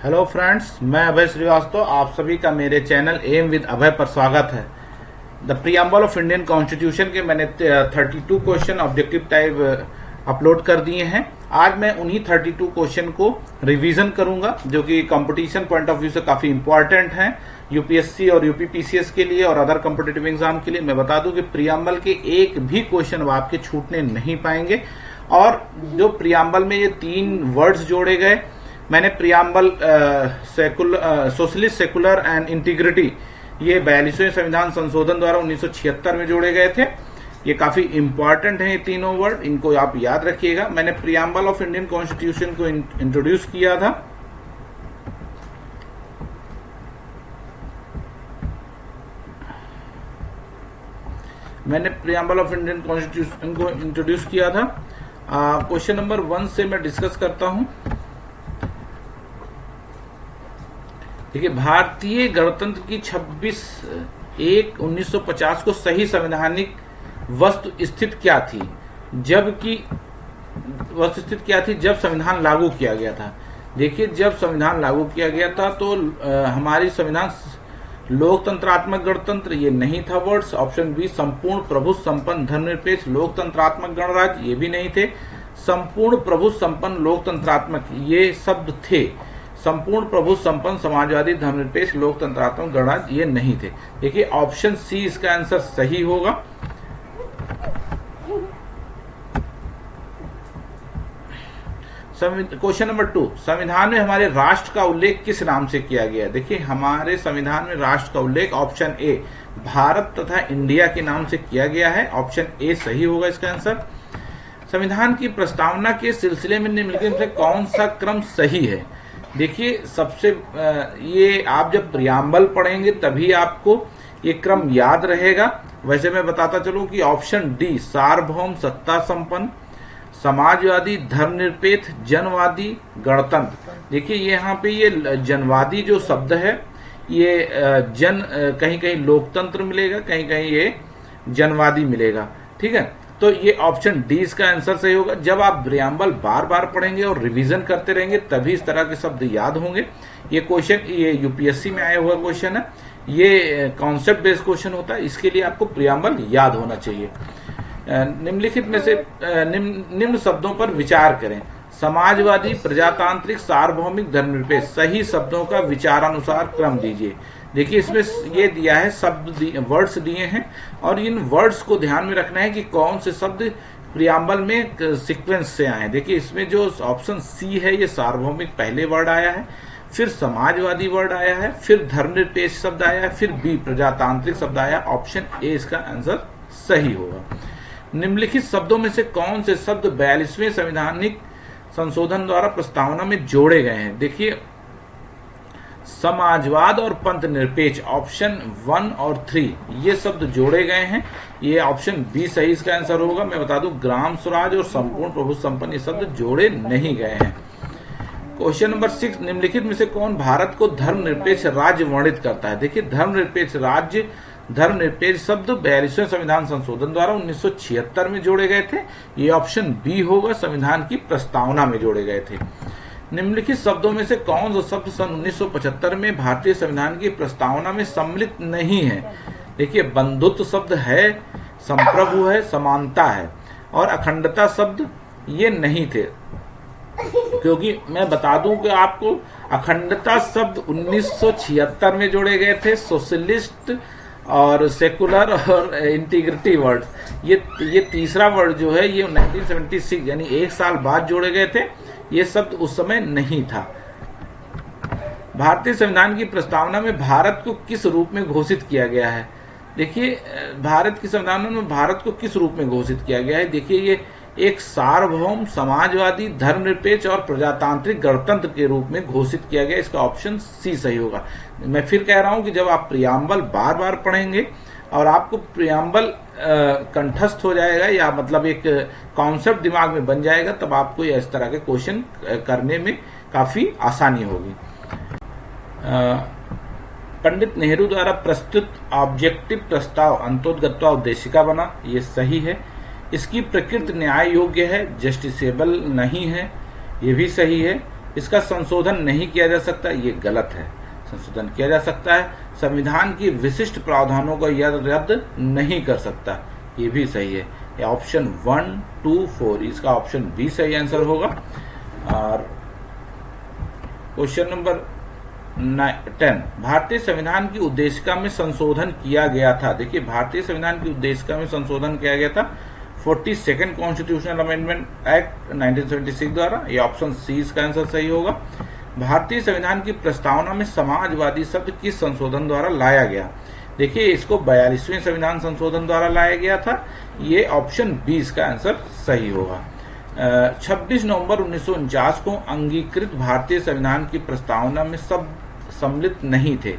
Hello friends, मैं अभय श्रीवास्तव। आप सभी का मेरे चैनल एम विद अभय पर स्वागत है। The preamble of Indian constitution के मैंने 32 क्वेश्चन ऑब्जेक्टिव टाइप अपलोड कर दिए हैं। आज मैं उन्हीं 32 क्वेश्चन को रिवीजन करूंगा, जो कि कंपटीशन पॉइंट ऑफ व्यू से काफी इंपॉर्टेंट हैं, यूपीएससी और यूपीपीसीएस के लिए और अदर कॉम्पिटिटिव एग्जाम के लिए। मैं बता दूं कि प्रीएम्बल के एक भी क्वेश्चन अब आपके छूटने नहीं पाएंगे। और जो प्रीएम्बल में ये 3 वर्ड्स जोड़े गए, मैंने preamble socialist, secular and integrity, ये 42वें संविधान संशोधन द्वारा 1976 में जोड़े गए थे। ये काफी इंपॉर्टेंट है ये तीनों वर्ड, इनको आप याद रखिएगा। मैंने प्रीएम्बल ऑफ इंडियन कॉन्स्टिट्यूशन को इंट्रोड्यूस किया था। मैंने प्रीएम्बल ऑफ इंडियन कॉन्स्टिट्यूशन को इंट्रोड्यूस किया था। क्वेश्चन नंबर 1 से मैं डिस्कस करता हूं। देखिए, भारतीय गणतंत्र की 26/1/1950 को सही संवैधानिक वस्तु स्थिति क्या थी, जब संविधान लागू किया गया था। देखिए, जब संविधान लागू किया गया था तो हमारी संविधान लोकतंत्रात्मक गणतंत्र, ये नहीं था वर्ड्स। ऑप्शन बी, संपूर्ण प्रभु संपन्न धर्मनिरपेक्ष लोकतंत्रात्मक गणराज्य, ये भी नहीं थे। संपूर्ण प्रभु संपन्न लोकतंत्रात्मक, ये शब्द थे। संपूर्ण प्रभु संपन्न समाजवादी धर्मनिरपेक्ष लोकतंत्रात्मक गणराज्य, ये नहीं थे। देखिए, ऑप्शन सी इसका आंसर सही होगा। क्वेश्चन नंबर 2, संविधान में हमारे राष्ट्र का उल्लेख किस नाम से किया गया? देखिए, हमारे संविधान में राष्ट्र का उल्लेख ऑप्शन ए, भारत तथा इंडिया के नाम से किया गया है। ऑप्शन ए सही होगा इसका आंसर। संविधान की प्रस्तावना के सिलसिले में निम्नलिखित में कौन सा क्रम सही है? देखिए, सबसे ये आप जब प्रीएम्बल पढ़ेंगे तभी आपको ये क्रम याद रहेगा। वैसे मैं बताता चलूं कि ऑप्शन डी, सार्वभौम सत्ता संपन्न समाजवादी धर्मनिरपेक्ष जनवादी गणतंत्र। देखिए, यहाँ पे ये जनवादी जो शब्द है, ये कहीं कहीं लोकतंत्र मिलेगा, कहीं कहीं ये जनवादी मिलेगा। ठीक है, तो ये ऑप्शन डी इसका आंसर सही होगा। जब आप प्रीएम्बल बार बार पढ़ेंगे और रिवीजन करते रहेंगे तभी इस तरह के शब्द याद होंगे। ये क्वेश्चन, ये यूपीएससी में आया हुआ क्वेश्चन है, ये कॉन्सेप्ट बेस्ड क्वेश्चन होता है, इसके लिए आपको प्रीएम्बल याद होना चाहिए। निम्नलिखित में से निम्न शब्दों पर विचार करें। समाजवादी, प्रजातांत्रिक, सार्वभौमिक, धर्मनिरपेक्ष, सही शब्दों का विचारानुसार क्रम दीजिए। देखिए, इसमें ये दिया है, शब्द वर्ड्स दिए हैं और इन वर्ड्स को ध्यान में रखना है कि कौन से शब्द प्रीएम्बल में सीक्वेंस से आए हैं। देखिए, इसमें जो ऑप्शन सी है, ये सार्वभौमिक पहले वर्ड आया है, फिर समाजवादी वर्ड आया है, फिर धर्मनिरपेक्ष शब्द आया है, फिर बी प्रजातांत्रिक शब्द आया। ऑप्शन ए इसका आंसर सही होगा। निम्नलिखित शब्दों में से कौन से शब्द 42वें संवैधानिक संशोधन द्वारा प्रस्तावना में जोड़े गए हैं? देखिए, समाजवाद और पंथ निरपेक्ष, ऑप्शन 1 और 3 ये शब्द जोड़े गए हैं। ये ऑप्शन बी सही इसका आंसर होगा। मैं बता दूं, ग्राम स्वराज और संपूर्ण प्रभु संपन्न ये शब्द जोड़े नहीं गए हैं। क्वेश्चन नंबर 6, निम्नलिखित में से कौन भारत को धर्मनिरपेक्ष राज्य वर्णित करता है? देखिए, धर्मनिरपेक्ष राज्य, धर्मनिरपेक्ष शब्द 42वें संविधान संशोधन द्वारा 1976 में जोड़े गए थे। ये ऑप्शन बी होगा, संविधान की प्रस्तावना में जोड़े गए थे। निम्नलिखित शब्दों में से कौन सा शब्द सन 1975 में भारतीय संविधान की प्रस्तावना में सम्मिलित नहीं है? देखिए, बंधुत्व शब्द है, संप्रभु है, समानता है और अखंडता शब्द ये नहीं थे। क्योंकि मैं बता दूं कि आपको अखंडता शब्द 1976 में जोड़े गए थे। सोशलिस्ट और सेकुलर और इंटीग्रिटी वर्ड, ये तीसरा वर्ड जो है, ये 1976 यानी 1 साल बाद जोड़े गए थे। ये शब्द उस समय नहीं था। भारतीय संविधान की प्रस्तावना में भारत को किस रूप में घोषित किया गया है? देखिए, भारत की संविधान में भारत को किस रूप में घोषित किया गया है? देखिए, ये एक सार्वभौम समाजवादी धर्मनिरपेक्ष और प्रजातांत्रिक गणतंत्र के रूप में घोषित किया गया। इसका ऑप्शन सी सही होगा। मैं फिर कह रहा हूं कि जब आप प्रीएम्बल बार बार पढ़ेंगे और आपको प्रीएम्बल कंठस्थ हो जाएगा, या मतलब एक कॉन्सेप्ट दिमाग में बन जाएगा, तब आपको इस तरह के क्वेश्चन करने में काफी आसानी होगी। पंडित नेहरू द्वारा प्रस्तुत ऑब्जेक्टिव प्रस्ताव अंत्योदयत्वा उद्देशिका बना, ये सही है। इसकी प्रकृति न्याय योग्य है, जस्टिसेबल नहीं है, ये भी सही है। इसका संशोधन नहीं किया जा सकता, ये गलत है। संशोधन किया जा सकता है। संविधान की विशिष्ट प्रावधानों को यह रद्द नहीं कर सकता, ये भी सही है। ये ऑप्शन 1, 2, 4 इसका ऑप्शन बी सही आंसर होगा। और क्वेश्चन नंबर 10, भारतीय संविधान की उद्देशिका में संशोधन किया गया था। देखिए भारतीय संविधान की उद्देशिका में संशोधन किया गया था 42nd कॉन्स्टिट्यूशनल अमेंडमेंट एक्ट 1976 द्वारा, ये ऑप्शन सी इसका आंसर सही होगा। भारतीय संविधान की प्रस्तावना में समाजवादी शब्द किस संशोधन द्वारा लाया गया? देखिए इसको 42वें संविधान संशोधन द्वारा लाया गया था, ये ऑप्शन बी इसका आंसर सही होगा। 26 नवंबर 1949 को अंगीकृत भारतीय संविधान की प्रस्तावना में सब सम्मिलित नहीं थे।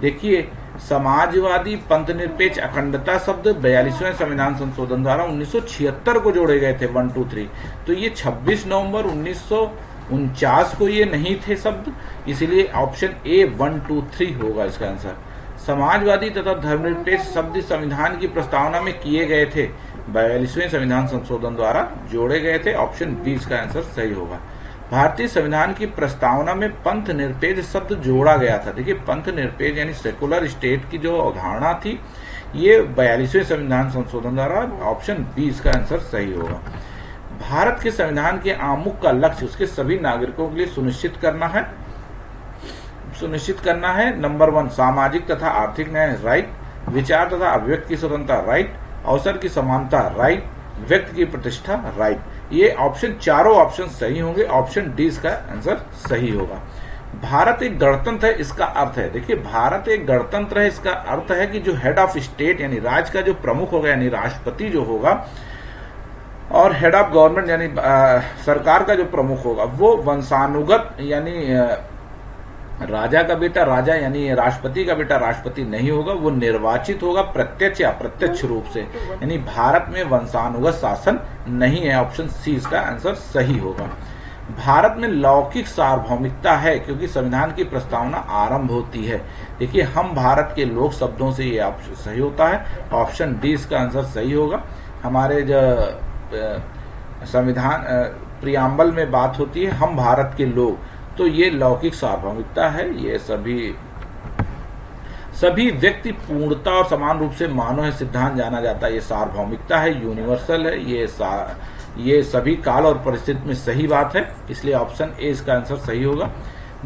देखिए समाजवादी, पंथनिरपेक्ष, अखंडता शब्द 42वें संविधान संशोधन द्वारा 1976 को जोड़े गए थे 1, 2, 3। तो ये 26 नवंबर 1949 को ये नहीं थे शब्द, इसीलिए ऑप्शन ए 1, 2, 3 होगा इसका आंसर। समाजवादी तथा धर्मनिरपेक्ष शब्द संविधान की प्रस्तावना में किए गए थे, 42वें संविधान संशोधन द्वारा जोड़े गए थे, ऑप्शन बी इसका आंसर सही होगा। भारतीय संविधान की प्रस्तावना में पंथ निरपेक्ष शब्द जोड़ा गया था। देखिए पंथ निरपेक्ष यानी सेकुलर स्टेट की जो अवधारणा थी, ये 42वें संविधान संशोधन द्वारा, ऑप्शन बी इसका आंसर सही होगा। भारत के संविधान के आमुख का लक्ष्य उसके सभी नागरिकों के लिए सुनिश्चित करना है। नंबर 1 सामाजिक तथा आर्थिक न्याय, राइट। विचार तथा अभिव्यक्ति की स्वतंत्रता, राइट। अवसर की समानता, राइट। व्यक्ति की प्रतिष्ठा, राइट। ये ऑप्शन, चारों ऑप्शन सही होंगे, ऑप्शन डी इसका आंसर सही होगा। भारत एक गणतंत्र है, इसका अर्थ है, देखिए भारत एक गणतंत्र है, इसका अर्थ है कि जो हेड ऑफ स्टेट यानी राज्य का जो प्रमुख होगा यानी राष्ट्रपति जो होगा, और हेड ऑफ गवर्नमेंट यानी सरकार का जो प्रमुख होगा, वो वंशानुगत यानी राजा का बेटा राजा यानी राष्ट्रपति का बेटा राष्ट्रपति नहीं होगा, वो निर्वाचित होगा प्रत्यक्ष या अप्रत्यक्ष रूप से, यानी भारत में वंशानुगत शासन नहीं है, ऑप्शन सी इसका आंसर सही होगा। भारत में लौकिक सार्वभौमिकता है क्योंकि संविधान की प्रस्तावना आरंभ होती है। देखिए हम भारत के लोग शब्दों से ये ऑप्शन सही होता है, ऑप्शन डी इसका आंसर सही होगा। हमारे जो संविधान प्रियम्बल में बात होती है हम भारत के लोग, तो ये लौकिक सार्वभौमिकता है, ये सभी व्यक्ति पूर्णता और समान रूप से मानव है सिद्धांत जाना जाता है, ये सार्वभौमिकता है, यूनिवर्सल है, ये सभी काल और परिस्थिति में सही बात है, इसलिए ऑप्शन ए इसका आंसर सही होगा।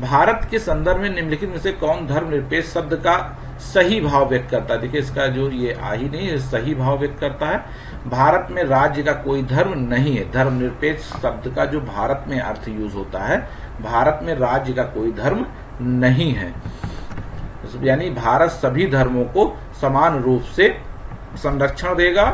भारत के संदर्भ में निम्नलिखित में से कौन धर्मनिरपेक्ष शब्द का सही भाव व्यक्त करता है? देखिए इसका जो ये आ ही नहीं है, सही भाव व्यक्त करता है। भारत में राज्य का कोई धर्म नहीं है, धर्मनिरपेक्ष शब्द का जो भारत में अर्थ यूज होता है, भारत में राज्य का कोई धर्म नहीं है, यानी भारत सभी धर्मों को समान रूप से संरक्षण देगा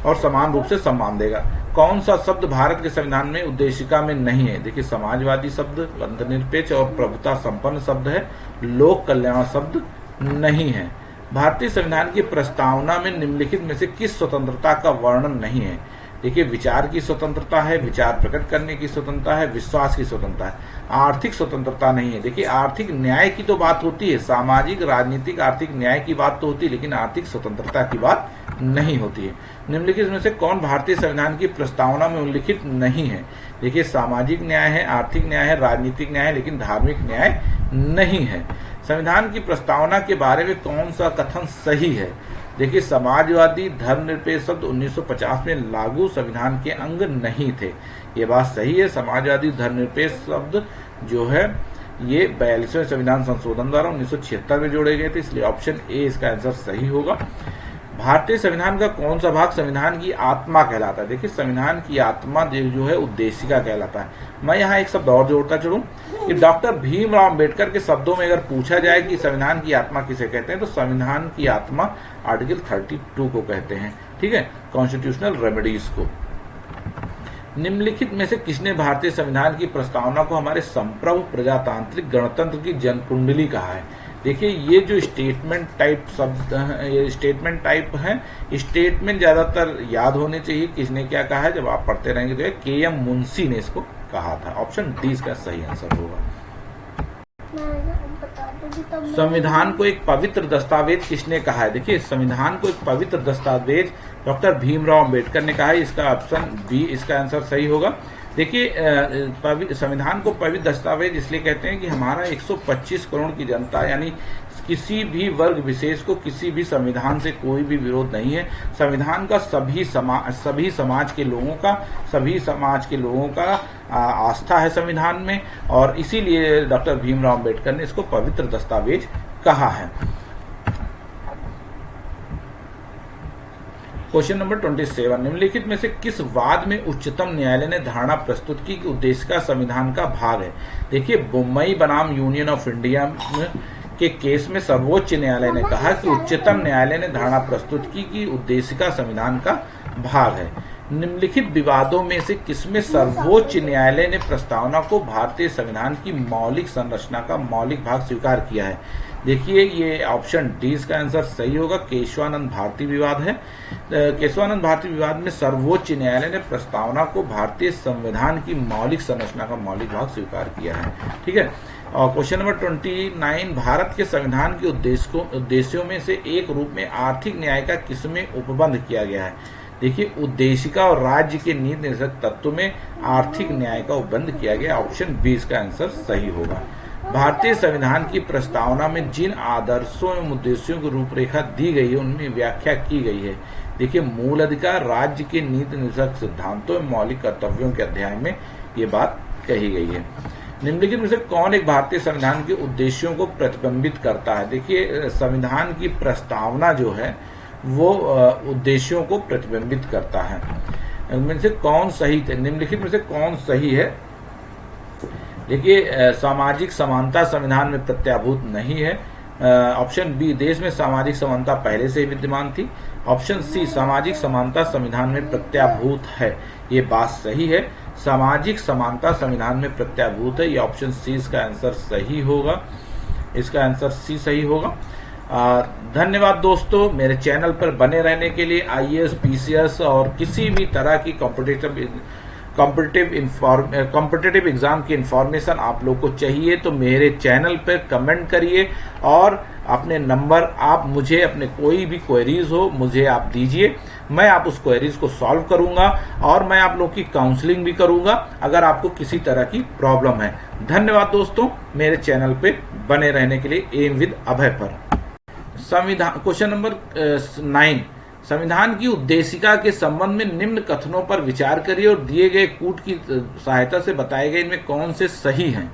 और समान रूप से सम्मान देगा। कौन सा शब्द भारत के संविधान में उद्देशिका में नहीं है? देखिए समाजवादी शब्द, पंथनिरपेक्ष और प्रभुता संपन्न शब्द है, लोक कल्याण शब्द नहीं है। भारतीय संविधान की प्रस्तावना में निम्नलिखित में से किस स्वतंत्रता का वर्णन नहीं है? देखिए विचार की स्वतंत्रता है, विचार प्रकट करने की स्वतंत्रता है, विश्वास की स्वतंत्रता है, आर्थिक स्वतंत्रता नहीं है। देखिए आर्थिक न्याय की तो बात होती है, सामाजिक राजनीतिक आर्थिक न्याय की बात तो होती है, लेकिन आर्थिक स्वतंत्रता की बात नहीं होती है। निम्नलिखित में से कौन भारतीय संविधान की प्रस्तावना में उल्लिखित नहीं है? देखिए सामाजिक न्याय है, आर्थिक न्याय है, राजनीतिक न्याय है, लेकिन धार्मिक न्याय नहीं है। संविधान की प्रस्तावना के बारे में कौन सा कथन सही है? देखिए समाजवादी धर्मनिरपेक्ष शब्द 1950 में लागू संविधान के अंग नहीं थे, ये बात सही है। समाजवादी धर्मनिरपेक्ष शब्द जो है ये 42वें संविधान संशोधन द्वारा 1976 में जोड़े गए थे, इसलिए ऑप्शन ए इसका आंसर सही होगा। भारतीय संविधान का कौन सा भाग संविधान की आत्मा कहलाता है? देखिए संविधान की आत्मा जो है उद्देशिका कहलाता है। मैं यहाँ एक शब्द और जोड़ता चलूं कि डॉक्टर भीमराव अम्बेडकर के शब्दों में अगर पूछा जाए कि संविधान की आत्मा किसे कहते हैं, तो संविधान की आत्मा आर्टिकल 32 को कहते हैं, ठीक है, कॉन्स्टिट्यूशनल रेमेडीज को। निम्नलिखित में से किसने भारतीय संविधान की प्रस्तावना को हमारे संप्रभु प्रजातांत्रिक गणतंत्र की जनकुंडली कहा है? देखिए ये जो स्टेटमेंट टाइप शब्द है, ये स्टेटमेंट टाइप है, स्टेटमेंट ज्यादातर याद होने चाहिए किसने क्या कहा है, जब आप पढ़ते रहेंगे तो के.एम. मुंशी ने इसको कहा था, ऑप्शन डी इसका सही आंसर होगा। संविधान को एक पवित्र दस्तावेज किसने कहा है? देखिए संविधान को एक पवित्र दस्तावेज डॉक्टर भीमराव अम्बेडकर ने कहा है, इसका ऑप्शन बी इसका आंसर सही होगा। देखिए संविधान को पवित्र दस्तावेज इसलिए कहते हैं कि हमारा 125 करोड़ की जनता यानी किसी भी वर्ग विशेष को किसी भी संविधान से कोई भी विरोध नहीं है। संविधान का सभी समाज के लोगों का आस्था है संविधान में, और इसीलिए डॉक्टर भीमराव अंबेडकर ने इसको पवित्र दस्तावेज कहा है। क्वेश्चन नंबर 27, निम्नलिखित में से किस वाद में उच्चतम न्यायालय ने धारणा प्रस्तुत की कि उद्देश्य का संविधान का भाग है? देखिए, मुंबई बनाम यूनियन ऑफ इंडिया के केस में सर्वोच्च न्यायालय ने कहा कि उच्चतम न्यायालय ने धारणा प्रस्तुत की कि उद्देश्य का संविधान का भाग है। निम्नलिखित विवादों में से किसमें सर्वोच्च न्यायालय ने प्रस्तावना को भारतीय संविधान की मौलिक संरचना का मौलिक भाग स्वीकार किया है? देखिए, ये ऑप्शन डी इसका आंसर सही होगा। केशवानंद भारती विवाद है। केशवानंद भारती विवाद में सर्वोच्च न्यायालय ने प्रस्तावना को भारतीय संविधान की मौलिक संरचना का मौलिक भाग स्वीकार किया है। ठीक है। और क्वेश्चन नंबर 29, भारत के संविधान के उद्देश्यों में से एक रूप में आर्थिक न्याय का किसमें उपबंध किया गया है? देखिए, उद्देशिका और राज्य के नीति निर्देशक तत्व में आर्थिक न्याय का उपबंध किया गया। ऑप्शन बी इसका आंसर सही होगा। भारतीय संविधान की प्रस्तावना में जिन आदर्शों एवं उद्देश्यों की रूपरेखा दी गई है उनमें व्याख्या की गई है। देखिए, मूल अधिकार, राज्य के नीति निर्देशक सिद्धांतों एवं मौलिक कर्तव्यों के अध्याय में ये बात कही गई है। निम्नलिखित में से कौन एक भारतीय संविधान के उद्देश्यों को प्रतिबिंबित करता है? देखिए, संविधान की प्रस्तावना जो है वो उद्देश्यों को प्रतिबिंबित करता है। इनमें से कौन सही थे? निम्नलिखित में से कौन सही है? देखिए, सामाजिक समानता संविधान में प्रत्याभूत नहीं है। ऑप्शन बी, देश में सामाजिक समानता पहले से ही विद्यमान थी। ऑप्शन सी, सामाजिक समानता संविधान में प्रत्याभूत है। ये बात सही है, सामाजिक समानता संविधान में प्रत्याभूत है। ये ऑप्शन सी इसका आंसर सही होगा। इसका आंसर सी सही होगा। धन्यवाद दोस्तों, मेरे चैनल पर बने रहने के लिए। आईएएस, पीसीएस और किसी भी तरह की कॉम्पिटिटिव एग्जाम की इंफॉर्मेशन आप लोग को चाहिए तो मेरे चैनल पर कमेंट करिए, और अपने नंबर आप मुझे अपने कोई भी क्वेरीज हो मुझे आप दीजिए। मैं आप उस क्वेरीज को सॉल्व करूंगा और मैं आप लोग की काउंसलिंग भी करूंगा अगर आपको किसी तरह की प्रॉब्लम है। धन्यवाद दोस्तों, मेरे चैनल पे बने रहने के लिए। एम विद अभय पर संविधान क्वेश्चन नंबर 9, संविधान की उद्देशिका के संबंध में निम्न कथनों पर विचार करिए और दिए गए कूट की सहायता से बताए गए इनमें कौन से सही हैं।